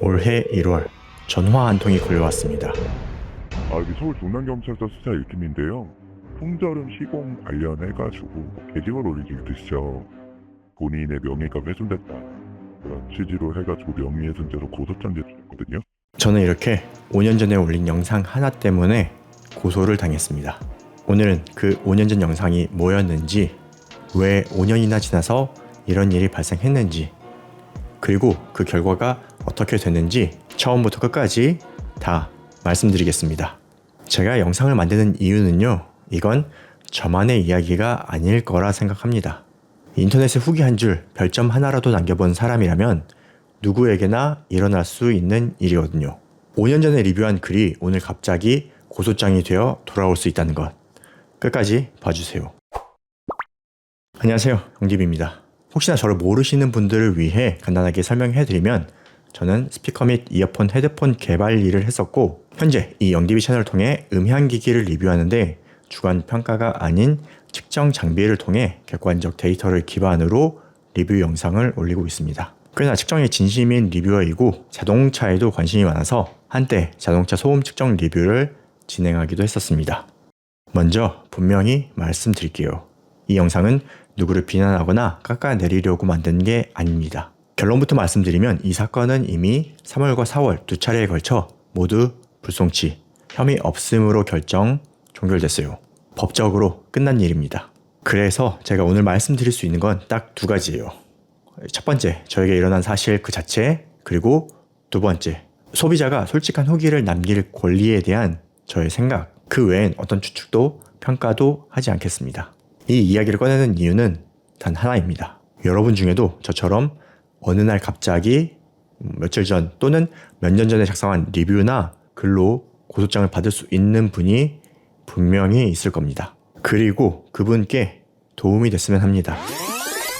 올해 1월 전화 한 통이 걸려왔습니다. 여기 서울 동남경찰서 수사 1팀인데요. 풍절음 시공 관련해가지고 게시글 올린 적 있으시죠? 본인의 명예가 훼손됐다, 그런 취지로 해가지고 명예훼손죄로 고소장 제출했거든요. 저는 이렇게 5년 전에 올린 영상 하나 때문에 고소를 당했습니다. 오늘은 그 5년 전 영상이 뭐였는지, 왜 5년이나 지나서 이런 일이 발생했는지, 그리고 그 결과가 어떻게 됐는지 처음부터 끝까지 다 말씀드리겠습니다. 제가 영상을 만드는 이유는요, 이건 저만의 이야기가 아닐 거라 생각합니다. 인터넷에 후기 한 줄, 별점 하나라도 남겨본 사람이라면 누구에게나 일어날 수 있는 일이거든요. 5년 전에 리뷰한 글이 오늘 갑자기 고소장이 되어 돌아올 수 있다는 것, 끝까지 봐주세요. 안녕하세요, 영디비입니다. 혹시나 저를 모르시는 분들을 위해 간단하게 설명해드리면, 저는 스피커 및 이어폰, 헤드폰 개발 일을 했었고, 현재 이 영디비 채널을 통해 음향기기를 리뷰하는데 주관 평가가 아닌 측정 장비를 통해 객관적 데이터를 기반으로 리뷰 영상을 올리고 있습니다. 꽤나 측정에 진심인 리뷰어이고 자동차에도 관심이 많아서 한때 자동차 소음 측정 리뷰를 진행하기도 했었습니다. 먼저 분명히 말씀드릴게요. 이 영상은 누구를 비난하거나 깎아내리려고 만든 게 아닙니다. 결론부터 말씀드리면 이 사건은 이미 3월과 4월 두 차례에 걸쳐 모두 불송치, 혐의 없음으로 종결됐어요. 법적으로 끝난 일입니다. 그래서 제가 오늘 말씀드릴 수 있는 건 딱 두 가지예요. 첫 번째, 저에게 일어난 사실 그 자체, 그리고 두 번째, 소비자가 솔직한 후기를 남길 권리에 대한 저의 생각, 그 외엔 어떤 추측도 평가도 하지 않겠습니다. 이 이야기를 꺼내는 이유는 단 하나입니다. 여러분 중에도 저처럼 어느 날 갑자기 며칠 전 또는 몇 년 전에 작성한 리뷰나 글로 고소장을 받을 수 있는 분이 분명히 있을 겁니다. 그리고 그분께 도움이 됐으면 합니다.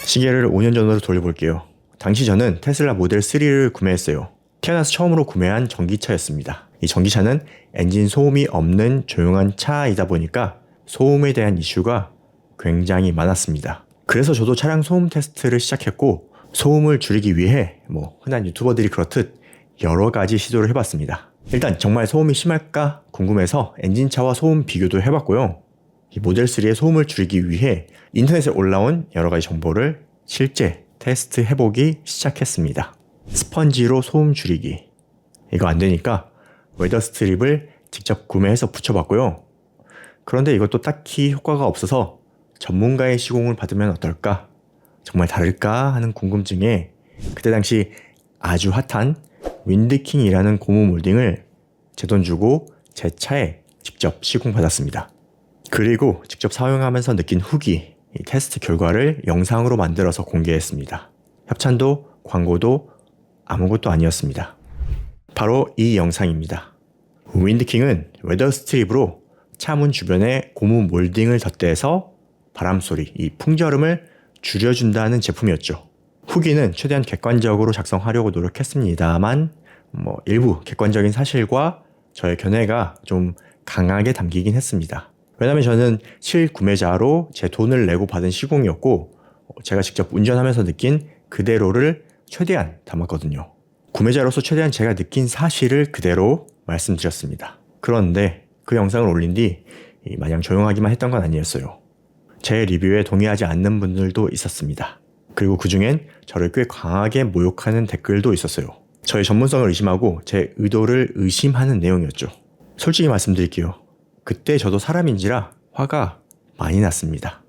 시계를 5년 전으로 돌려볼게요. 당시 저는 테슬라 모델 3를 구매했어요. 태어나서 처음으로 구매한 전기차였습니다. 이 전기차는 엔진 소음이 없는 조용한 차이다 보니까 소음에 대한 이슈가 굉장히 많았습니다. 그래서 저도 차량 소음 테스트를 시작했고, 소음을 줄이기 위해 흔한 유튜버들이 그렇듯 여러 가지 시도를 해봤습니다. 일단 정말 소음이 심할까 궁금해서 엔진차와 소음 비교도 해봤고요. 이 모델 3의 소음을 줄이기 위해 인터넷에 올라온 여러 가지 정보를 실제 테스트 해보기 시작했습니다. 스펀지로 소음 줄이기, 이거 안 되니까 웨더 스트립을 직접 구매해서 붙여봤고요. 그런데 이것도 딱히 효과가 없어서 전문가의 시공을 받으면 어떨까, 정말 다를까 하는 궁금증에 그때 당시 아주 핫한 윈드킹이라는 고무 몰딩을 제 돈 주고 제 차에 직접 시공받았습니다. 그리고 직접 사용하면서 느낀 후기, 이 테스트 결과를 영상으로 만들어서 공개했습니다. 협찬도 광고도 아무것도 아니었습니다. 바로 이 영상입니다. 윈드킹은 웨더 스트립으로 차문 주변에 고무 몰딩을 덧대서 바람소리, 이 풍절음을 줄여준다는 제품이었죠. 후기는 최대한 객관적으로 작성하려고 노력했습니다만 일부 객관적인 사실과 저의 견해가 좀 강하게 담기긴 했습니다. 왜냐면 저는 실구매자로 제 돈을 내고 받은 시공이었고, 제가 직접 운전하면서 느낀 그대로를 최대한 담았거든요. 구매자로서 최대한 제가 느낀 사실을 그대로 말씀드렸습니다. 그런데 그 영상을 올린 뒤 마냥 조용하기만 했던 건 아니었어요. 제 리뷰에 동의하지 않는 분들도 있었습니다. 그리고 그중엔 저를 꽤 강하게 모욕하는 댓글도 있었어요. 저의 전문성을 의심하고 제 의도를 의심하는 내용이었죠. 솔직히 말씀드릴게요. 그때 저도 사람인지라 화가 많이 났습니다.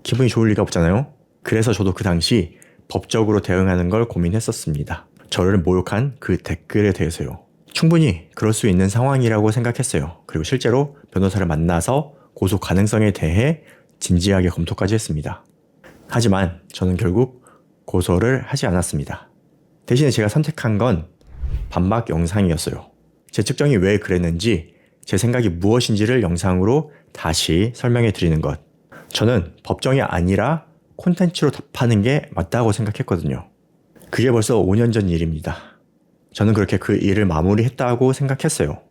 기분이 좋을 리가 없잖아요. 그래서 저도 그 당시 법적으로 대응하는 걸 고민했었습니다. 저를 모욕한 그 댓글에 대해서요. 충분히 그럴 수 있는 상황이라고 생각했어요. 그리고 실제로 변호사를 만나서 고소 가능성에 대해 진지하게 검토까지 했습니다. 하지만 저는 결국 고소를 하지 않았습니다. 대신에 제가 선택한 건 반박 영상이었어요. 제 측정이 왜 그랬는지, 제 생각이 무엇인지를 영상으로 다시 설명해 드리는 것. 저는 법정이 아니라 콘텐츠로 답하는 게 맞다고 생각했거든요. 그게 벌써 5년 전 일입니다. 저는 그렇게 그 일을 마무리했다고 생각했어요.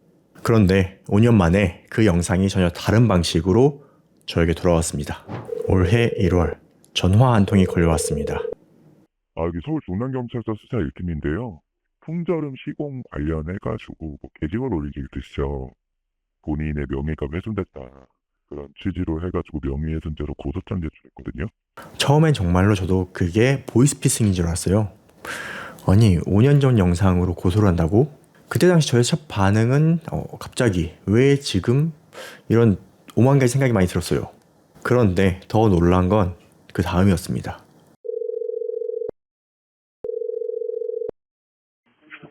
그런데 5년 만에 그 영상이 전혀 다른 방식으로 저에게 돌아왔습니다. 올해 1월 전화 한 통이 걸려왔습니다. 여기 서울 동남경찰서 수사 1팀인데요. 풍절음 시공 관련해가지고 게시글 올리기 뜻이죠. 본인의 명예가 훼손됐다. 그런 취지로 해가지고 명예훼손죄로 고소장 제출했거든요. 처음엔 정말로 저도 그게 보이스피싱인 줄 알았어요. 아니 5년 전 영상으로 고소를 한다고? 그때 당시 저의 첫 반응은 갑자기 왜 지금 이런 오만 가지 생각이 많이 들었어요. 그런데 더 놀란 건 그 다음이었습니다.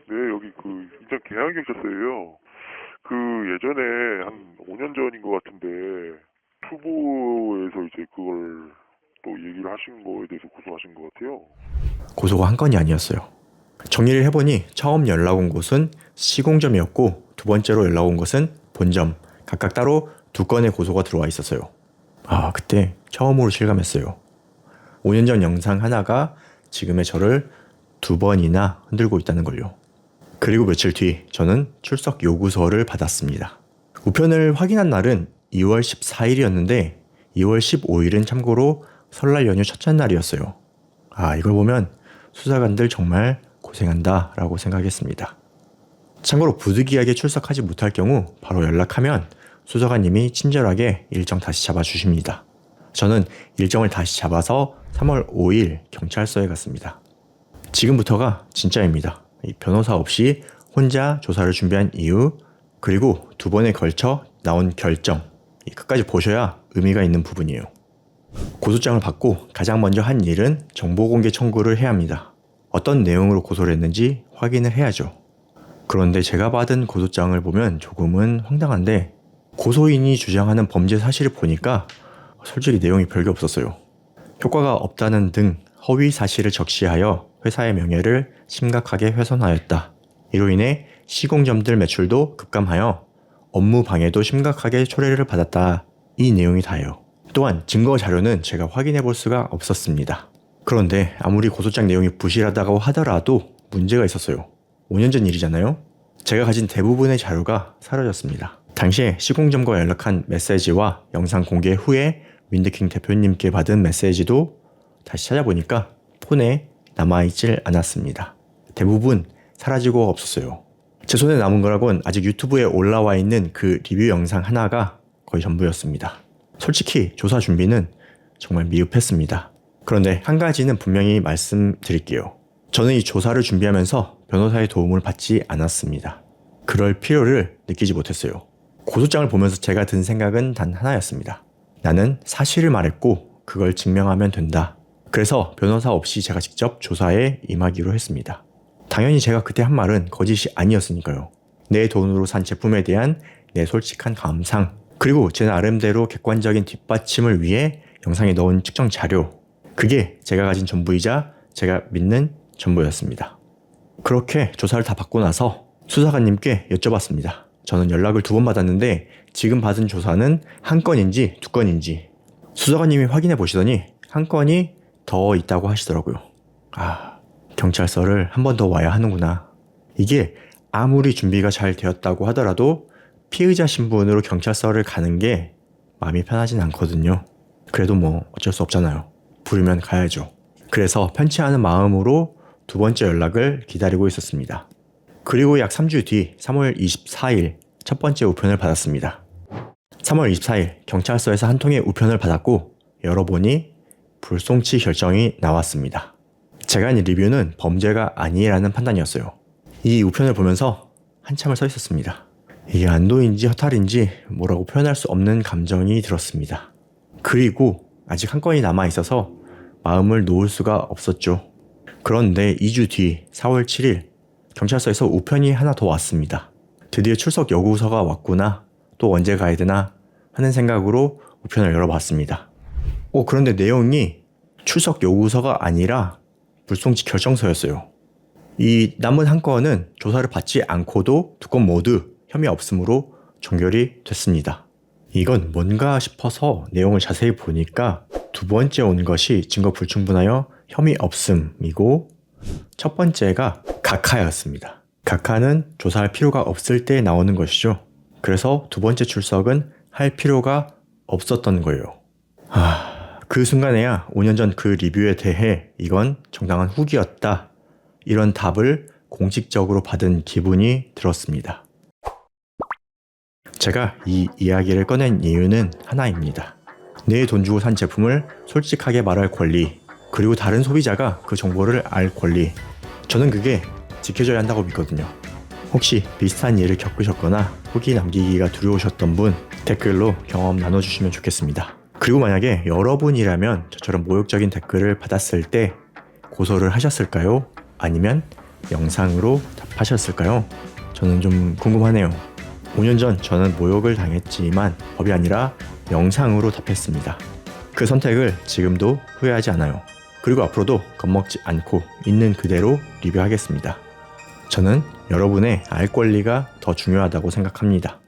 네, 여기 인천 계양경찰서예요. 예전에 한 5년 전인 것 같은데 투보에서 이제 그걸 또 얘기를 하신 거에 대해서 고소하신 것 같아요. 고소가 한 건이 아니었어요. 정리를 해보니 처음 연락 온 곳은 시공점이었고 두 번째로 연락 온 것은 본점, 각각 따로 두 건의 고소가 들어와 있었어요. 그때 처음으로 실감했어요. 5년 전 영상 하나가 지금의 저를 두 번이나 흔들고 있다는 걸요. 그리고 며칠 뒤 저는 출석 요구서를 받았습니다. 우편을 확인한 날은 2월 14일이었는데 2월 15일은 참고로 설날 연휴 첫째 날이었어요. 이걸 보면 수사관들 정말 고생한다 라고 생각했습니다. 참고로 부득이하게 출석하지 못할 경우 바로 연락하면 수사관님이 친절하게 일정 다시 잡아주십니다. 저는 일정을 다시 잡아서 3월 5일 경찰서에 갔습니다. 지금부터가 진짜입니다. 변호사 없이 혼자 조사를 준비한 이유, 그리고 두 번에 걸쳐 나온 결정, 끝까지 보셔야 의미가 있는 부분이에요. 고소장을 받고 가장 먼저 한 일은 정보공개 청구를 해야 합니다. 어떤 내용으로 고소를 했는지 확인을 해야죠. 그런데 제가 받은 고소장을 보면 조금은 황당한데 고소인이 주장하는 범죄 사실을 보니까 솔직히 내용이 별게 없었어요. 효과가 없다는 등 허위 사실을 적시하여 회사의 명예를 심각하게 훼손하였다. 이로 인해 시공점들 매출도 급감하여 업무 방해도 심각하게 초래를 받았다. 이 내용이 다예요. 또한 증거 자료는 제가 확인해 볼 수가 없었습니다. 그런데 아무리 고소장 내용이 부실하다고 하더라도 문제가 있었어요. 5년 전 일이잖아요. 제가 가진 대부분의 자료가 사라졌습니다. 당시에 시공점과 연락한 메시지와 영상 공개 후에 윈드킹 대표님께 받은 메시지도 다시 찾아보니까 폰에 남아있질 않았습니다. 대부분 사라지고 없었어요. 제 손에 남은 거라곤 아직 유튜브에 올라와 있는 그 리뷰 영상 하나가 거의 전부였습니다. 솔직히 조사 준비는 정말 미흡했습니다. 그런데 한 가지는 분명히 말씀드릴게요. 저는 이 조사를 준비하면서 변호사의 도움을 받지 않았습니다. 그럴 필요를 느끼지 못했어요. 고소장을 보면서 제가 든 생각은 단 하나였습니다. 나는 사실을 말했고 그걸 증명하면 된다. 그래서 변호사 없이 제가 직접 조사에 임하기로 했습니다. 당연히 제가 그때 한 말은 거짓이 아니었으니까요. 내 돈으로 산 제품에 대한 내 솔직한 감상, 그리고 제 나름대로 객관적인 뒷받침을 위해 영상에 넣은 측정 자료, 그게 제가 가진 전부이자 제가 믿는 전부였습니다. 그렇게 조사를 다 받고 나서 수사관님께 여쭤봤습니다. 저는 연락을 2번 받았는데 지금 받은 조사는 한 건인지 두 건인지. 수사관님이 확인해 보시더니 한 건이 더 있다고 하시더라고요. 경찰서를 한 번 더 와야 하는구나. 이게 아무리 준비가 잘 되었다고 하더라도 피의자 신분으로 경찰서를 가는 게 마음이 편하진 않거든요. 그래도 어쩔 수 없잖아요. 부르면 가야죠. 그래서 편치 않은 마음으로 두 번째 연락을 기다리고 있었습니다. 그리고 약 3주 뒤 3월 24일 첫 번째 우편을 받았습니다. 3월 24일 경찰서에서 한 통의 우편을 받았고 열어보니 불송치 결정이 나왔습니다. 제가 한 리뷰는 범죄가 아니라는 판단이었어요. 이 우편을 보면서 한참을 서 있었습니다. 이게 안도인지 허탈인지 뭐라고 표현할 수 없는 감정이 들었습니다. 그리고 아직 한 건이 남아있어서 마음을 놓을 수가 없었죠. 그런데 2주 뒤 4월 7일 경찰서에서 우편이 하나 더 왔습니다. 드디어 출석 요구서가 왔구나. 또 언제 가야 되나 하는 생각으로 우편을 열어봤습니다. 그런데 내용이 출석 요구서가 아니라 불송치 결정서였어요. 이 남은 한 건은 조사를 받지 않고도 두 건 모두 혐의 없음으로 종결이 됐습니다. 이건 뭔가 싶어서 내용을 자세히 보니까 두 번째 온 것이 증거 불충분하여 혐의 없음이고 첫 번째가 각하였습니다. 각하는 조사할 필요가 없을 때 나오는 것이죠. 그래서 두 번째 출석은 할 필요가 없었던 거예요. 그 순간에야 5년 전 그 리뷰에 대해 이건 정당한 후기였다. 이런 답을 공식적으로 받은 기분이 들었습니다. 제가 이 이야기를 꺼낸 이유는 하나입니다. 내 돈 주고 산 제품을 솔직하게 말할 권리, 그리고 다른 소비자가 그 정보를 알 권리, 저는 그게 지켜져야 한다고 믿거든요. 혹시 비슷한 일을 겪으셨거나 후기 남기기가 두려우셨던 분 댓글로 경험 나눠주시면 좋겠습니다. 그리고 만약에 여러분이라면 저처럼 모욕적인 댓글을 받았을 때 고소를 하셨을까요? 아니면 영상으로 답하셨을까요? 저는 좀 궁금하네요. 5년 전 저는 모욕을 당했지만 법이 아니라 영상으로 답했습니다. 그 선택을 지금도 후회하지 않아요. 그리고 앞으로도 겁먹지 않고 있는 그대로 리뷰하겠습니다. 저는 여러분의 알 권리가 더 중요하다고 생각합니다.